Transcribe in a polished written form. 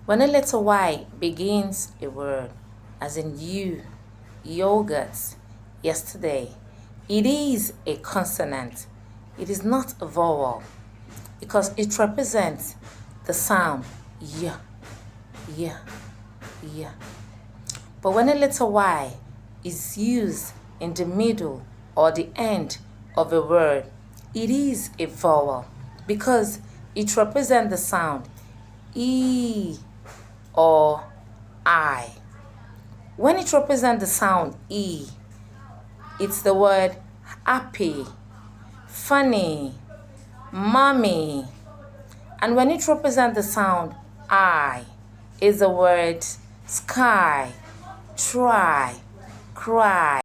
When a letter Y begins a word, as in you, yogurt, yesterday, it is a consonant. It is not a vowel because it represents the sound y, y, y. But when a letter Y is used in the middle or the end of a word, it is a vowel because it represents the sound E or I. When it represents the sound E, it's the word happy, funny, mommy. And when it represents the sound I, it's the word sky, try, cry.